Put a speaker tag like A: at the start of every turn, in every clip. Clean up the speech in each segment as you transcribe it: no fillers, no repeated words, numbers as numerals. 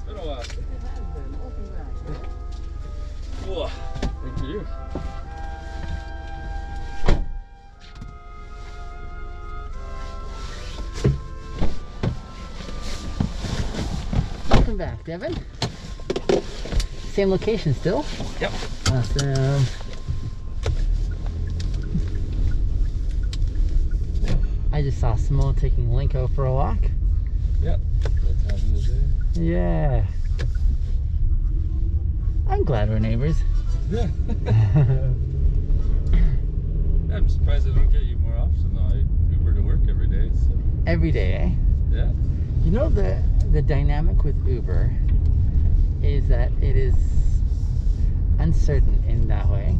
A: It's been a while.
B: It has been. Welcome back, man.
A: Whoa. Thank you.
B: Welcome back, Devon. Same location still?
A: Yep.
B: Awesome. I just saw Simone taking Linko for a walk.
A: Yep. That time of the day.
B: Yeah. I'm glad we're neighbors.
A: Yeah. I'm surprised I don't get you more often though. I Uber to work every day. So.
B: Every day, eh?
A: Yeah.
B: You know, the dynamic with Uber is that it is uncertain in that way.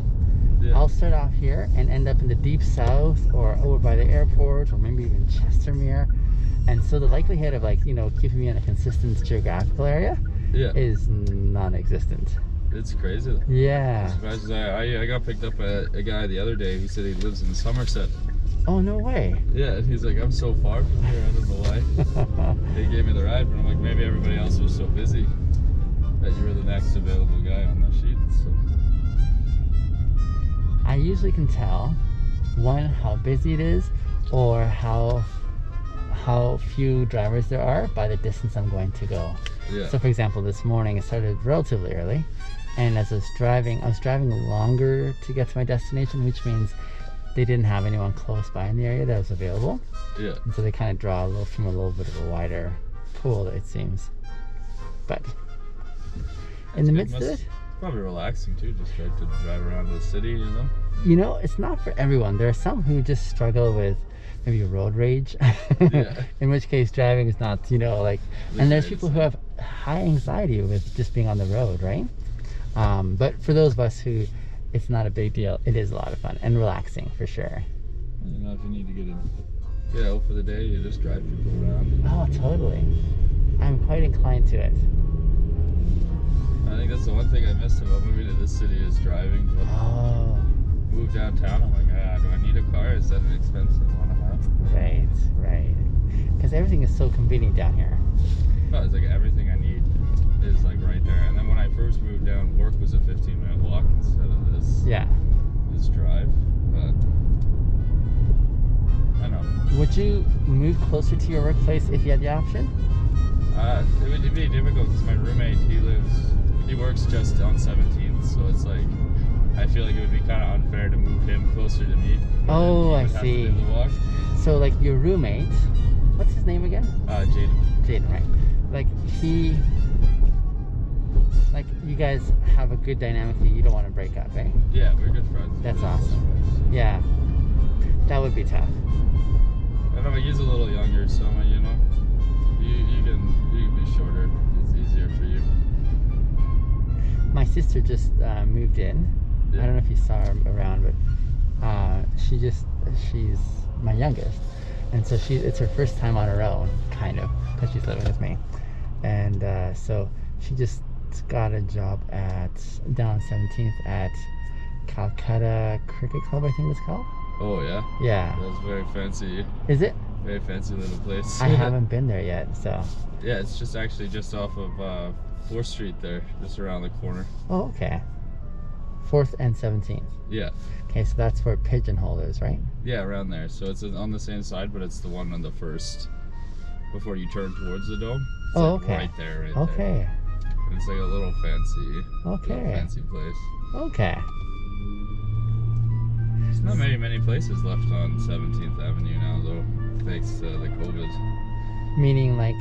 A: Yeah.
B: I'll start off here and end up in the deep south or over by the airport or maybe even Chestermere. And so the likelihood of, like, you know, keeping me in a consistent geographical area is non-existent.
A: It's crazy.
B: Yeah.
A: I'm surprised I got picked up by a guy the other day. He said he lives in Somerset.
B: Oh, no way.
A: Yeah, and he's like, I'm so far from here, I don't know why. He gave me the ride, but I'm like, maybe everybody else was so busy that you were the next available guy on the sheet. So.
B: I usually can tell, one, how busy it is, or how few drivers there are by the distance I'm going to go.
A: Yeah.
B: So for example, this morning it started relatively early, and as I was driving longer to get to my destination, which means they didn't have anyone close by in the area that was available.
A: Yeah.
B: And so they kind of draw from a little bit of a wider pool, it seems. But in the midst of it,
A: it's probably relaxing too, just like to drive around the city, you know?
B: You know, it's not for everyone. There are some who just struggle with maybe road rage,
A: Yeah.
B: in which case driving is not, you know, like, and there's people who have high anxiety with just being on the road, right? But for those of us who it's not a big deal, it is a lot of fun and relaxing for sure.
A: You know, if you need to get out for the day, you just drive people around.
B: Oh, totally. I'm quite inclined to it.
A: I think that's the one thing I missed about moving to this city is driving. But
B: Oh,
A: move downtown, I'm like, do I need a car? Is that an expense I want to have?
B: right. Because everything is so convenient down here.
A: No, it's like everything I need is like right there. And then when I first moved down, work was a 15-minute walk instead of this drive. But I know.
B: Would you move closer to your workplace if you had the option?
A: It would be difficult because my roommate, he works just on 17th, so it's like I feel like it would be kind of unfair to move him closer to me.
B: Oh, I
A: Have to
B: see.
A: do the walk.
B: So like your roommate, what's his name again?
A: Jaden.
B: Right? Like you guys have a good dynamic that you don't want to break up, eh?
A: Yeah, we're good friends.
B: That's
A: We're
B: awesome.
A: friends.
B: Yeah, that would be tough.
A: I don't know, he's a little younger, so you know, you can be shorter. It's easier for you.
B: My sister just moved in.
A: Yeah.
B: I don't know if you saw her around, but she's my youngest, and so it's her first time on her own, kind of, because she's living with me, and so she just got a job down on 17th at Calcutta Cricket Club, I think it's called.
A: Oh yeah.
B: Yeah.
A: That's very fancy.
B: Is it?
A: Very fancy little place.
B: I haven't been there yet, so.
A: Yeah, it's just actually just off of 4th Street there, just around the corner.
B: Oh, okay. 4th and 17th.
A: Yeah.
B: Okay, so that's where Pigeonhole is, right?
A: Yeah, around there. So it's on the same side, but it's the one on the first before you turn towards the dome. It's
B: Oh,
A: like
B: okay.
A: Right there, right
B: Okay.
A: there. It's like a little fancy.
B: Okay.
A: Little fancy place.
B: Okay.
A: There's not many places left on 17th Avenue now, though, thanks to the COVID.
B: Meaning, like,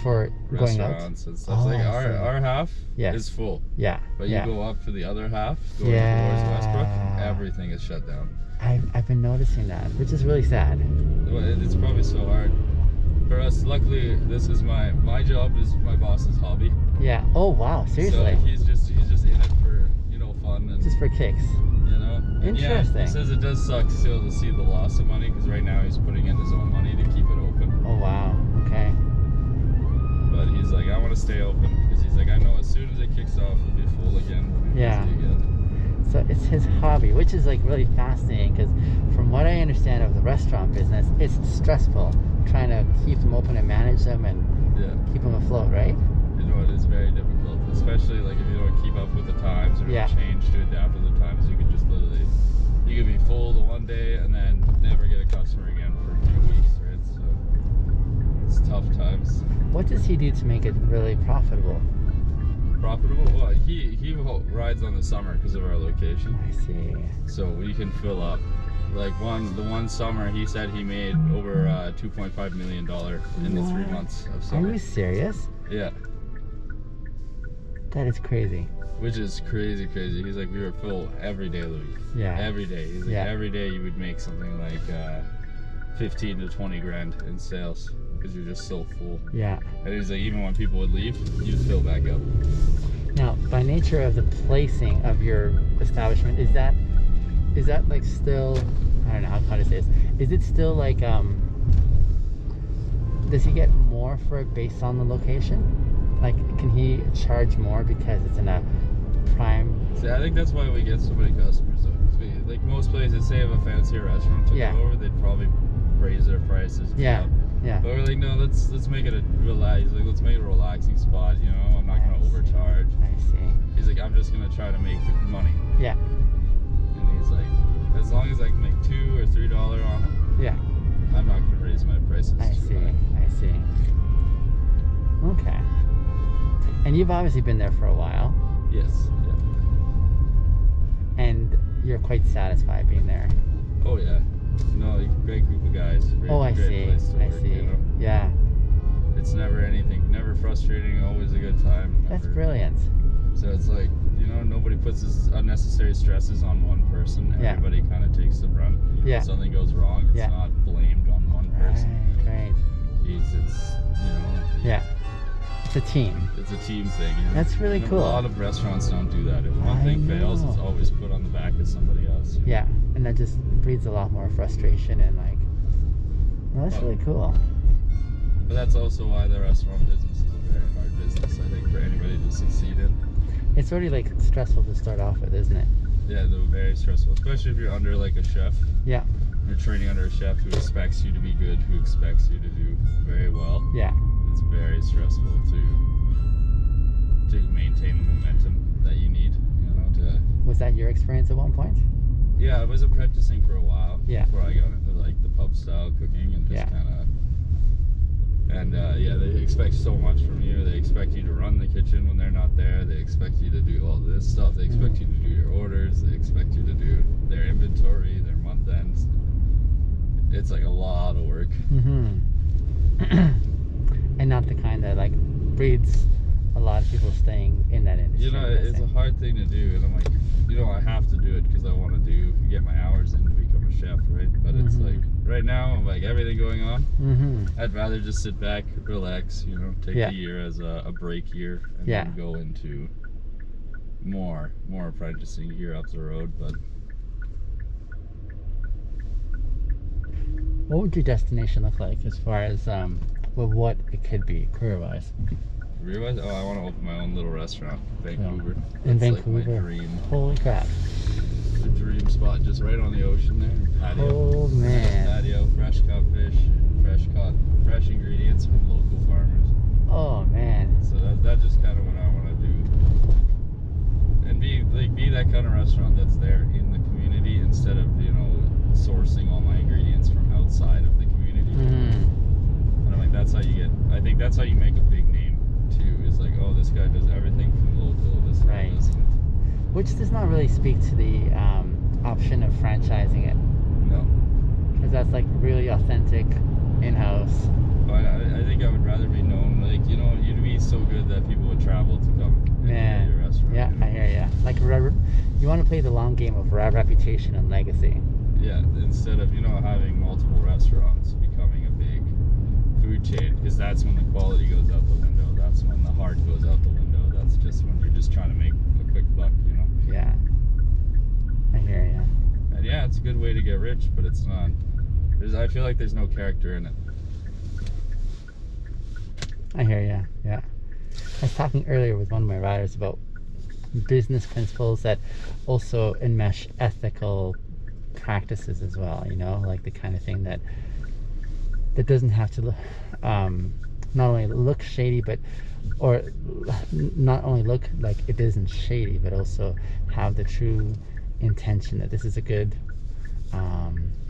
B: for going out?
A: Restaurants and stuff.
B: Oh,
A: Like
B: I see.
A: our half
B: Yeah.
A: is full.
B: Yeah.
A: But you
B: yeah.
A: go up to the other half, going
B: Yeah.
A: towards Westbrook, everything is shut down.
B: I've been noticing that, which is really sad.
A: Well, it's probably so hard. For us, luckily, this is my job is my boss's hobby.
B: Yeah. Oh, wow. Seriously?
A: So he's just in it for, fun and
B: Just for kicks.
A: And
B: Interesting.
A: Yeah, he says it does suck still to see the loss of money because right now he's putting in his own money to keep it open.
B: Oh, wow. Okay.
A: But he's like, I want to stay open because he's like, I know as soon as it kicks off, it'll be full again. We'll be
B: Yeah.
A: busy again.
B: So it's his hobby, which is like really fascinating because from what I understand of the restaurant business, it's stressful trying to keep them open and manage them and
A: Yeah.
B: keep them afloat, right?
A: You know, it is very difficult, especially like if you don't keep up with the times or
B: Yeah.
A: change to adapt to the times. You could just literally, you could be full the one day and then never get a customer again for 2 weeks, right? So it's tough times.
B: What does he do to make it really profitable?
A: Profitable? Well, he rides on the summer because of our location,
B: I see.
A: so we can fill up. Like the one summer, he said he made over $2.5 million in the 3 months of
B: Are
A: summer.
B: you serious?
A: Yeah,
B: That is crazy.
A: which is crazy. He's like, we were full every day of the week.
B: Yeah.
A: Every day. He's like,
B: Yeah.
A: every day you would make something like 15 to 20 grand in sales because you're just so full.
B: Yeah.
A: And he's like, even when people would leave, you'd fill back up.
B: Now, by nature of the placing of your establishment, is that like still, I don't know how to say this. Is it still like does he get more for it based on the location? Like, can he charge more because it's in a prime?
A: See, I think that's why we get so many customers though. 'Cause like most places, say if a fancier restaurant took
B: Yeah.
A: it over, they'd probably raise their prices.
B: Yeah.
A: up.
B: Yeah.
A: But we're like, no, let's make it a let's make it a relaxing spot, you know? I'm not gonna
B: Nice.
A: overcharge.
B: I see.
A: He's like, I'm just gonna try to make money.
B: Yeah.
A: And he's like, as long as I can make $2 or $3 on it,
B: Yeah.
A: I'm not gonna raise my prices.
B: I
A: too
B: see.
A: high.
B: I see. Okay. And you've obviously been there for a while,
A: Yes. Yeah.
B: and you're quite satisfied being there.
A: Oh yeah. No, like, great group of guys. Great,
B: Oh, I
A: great
B: see.
A: place to
B: I
A: work,
B: see.
A: You know?
B: Yeah.
A: It's never never frustrating, always a good time.
B: That's
A: never-
B: brilliant.
A: So it's like, you know, nobody puts this unnecessary stresses on one person.
B: Yeah.
A: Everybody kind of takes the brunt. You know,
B: Yeah.
A: If something goes wrong, it's
B: Yeah.
A: not blamed on one person.
B: Right.
A: It's you know,
B: Yeah. It's a team.
A: it's a team thing. You know?
B: That's really
A: You know,
B: cool.
A: A lot of restaurants don't do that. If one
B: I
A: thing fails, it's
B: know.
A: always put on the back of somebody else. you know?
B: Yeah. And that just breeds a lot more frustration and like, well, that's really cool.
A: But that's also why the restaurant business is a very hard business, I think, for anybody to succeed in.
B: It's already like stressful to start off with, isn't it?
A: Yeah, they're very stressful, especially if you're under like a chef.
B: Yeah.
A: You're training under a chef who expects you to be good, who expects you to do very well.
B: Yeah.
A: It's very stressful to maintain the momentum that you need, you know, to
B: Was that your experience at one point?
A: yeah, I was apprenticing for a while
B: Yeah.
A: before I got into like the pub style cooking and just
B: Yeah.
A: kind of yeah, they expect so much from you. They expect you to run the kitchen when they're not there. They expect you to do all this stuff. They expect you to do your orders. They expect you to do their inventory, their month ends. It's like a lot of work.
B: Mm-hmm. And not the kind that like breeds a lot of people staying in that industry.
A: You know,
B: I'm
A: it's a
B: guessing.
A: hard thing to do, and I'm like, you know, I have to do it because I want to get my hours in to become a chef, right? But it's
B: Mhm.
A: like right now, like everything going on,
B: Mm-hmm.
A: I'd rather just sit back, relax, you know, take
B: Yeah.
A: the year as a break year, and
B: Yeah.
A: then go into more apprenticing here up the road. But
B: What would your destination look like as far as well, what it could be career-wise?
A: realize, I want to open my own little restaurant, Vancouver.
B: In
A: That's like
B: Vancouver?
A: my dream.
B: Holy crap!
A: The dream spot, just right on the ocean there. Patio.
B: Oh man!
A: Patio, fresh caught fish, fresh ingredients from local farmers.
B: Oh man!
A: So that's just kind of what I want to do, and be that kind of restaurant that's there in the community instead of sourcing all my ingredients from outside of the community.
B: Mm.
A: And I'm like, I think that's how you make a big name too. Is like, oh, this guy does everything from local. This guy
B: Right.
A: doesn't.
B: Which does not really speak to the option of franchising it,
A: No.
B: because that's like really authentic, in-house.
A: But I think I would rather be known, like, you'd be so good that people would travel to come and
B: Man.
A: eat at your restaurant.
B: Yeah, I hear ya. Like you want to play the long game of reputation and legacy.
A: Yeah, instead of, having multiple restaurants becoming a big food chain, because that's when the quality goes out the window. That's when the heart goes out the window. That's just when you're just trying to make a quick buck,
B: Yeah, I hear ya.
A: And yeah, it's a good way to get rich, but it's not. I feel like there's no character in it.
B: I hear ya. Yeah. I was talking earlier with one of my riders about business principles that also enmesh ethical practices as well, like the kind of thing that doesn't have to not only look shady, but or not only look like it isn't shady, but also have the true intention that this is a good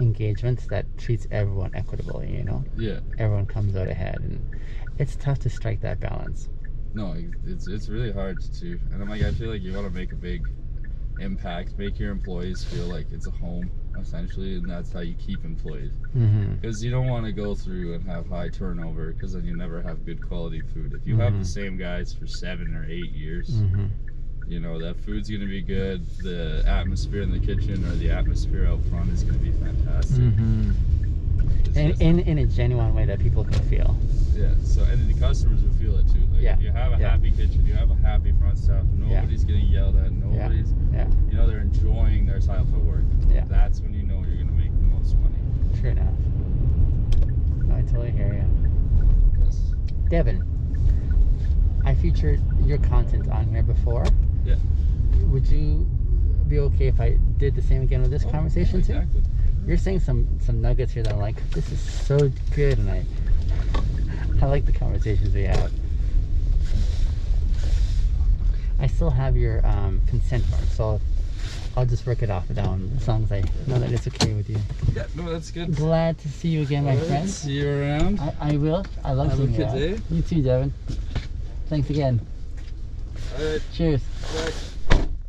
B: engagement that treats everyone equitably, you know?
A: Yeah.
B: Everyone comes out ahead, and it's tough to strike that balance.
A: No, it's really hard to, and I'm like, I feel like you want to make a big impact, make your employees feel like it's a home, essentially, and that's how you keep employees. Because you don't want to go through and have high turnover, because then you never have good quality food. If you have the same guys for 7 or 8 years, you know, that food's going to be good, the atmosphere in the kitchen or the atmosphere out front is going to be fantastic.
B: In a genuine way that people can feel.
A: Yeah, so, and the customers will feel it too. Like, if you have a happy kitchen, you have a happy front staff, nobody's getting yelled at, nobody's, you know, they're enjoying their time at work. That's when you know you're going to make the most money.
B: True enough. No, I totally hear you.
A: Yes.
B: Devon, I featured your content on here before.
A: Yeah.
B: Would you be okay if I did the same again with this conversation too?
A: Exactly.
B: You're saying some nuggets here that I'm like, this is so good, and I like the conversations we have. I still have your consent form, so I'll just work it off with that one, as long as I know that it's okay with you.
A: Yeah, no, that's good.
B: Glad to see you again, my friend.
A: See you around.
B: I will. I love seeing you.
A: Have a good day.
B: You too, Devon. Thanks again.
A: All right.
B: Cheers.
A: Bye.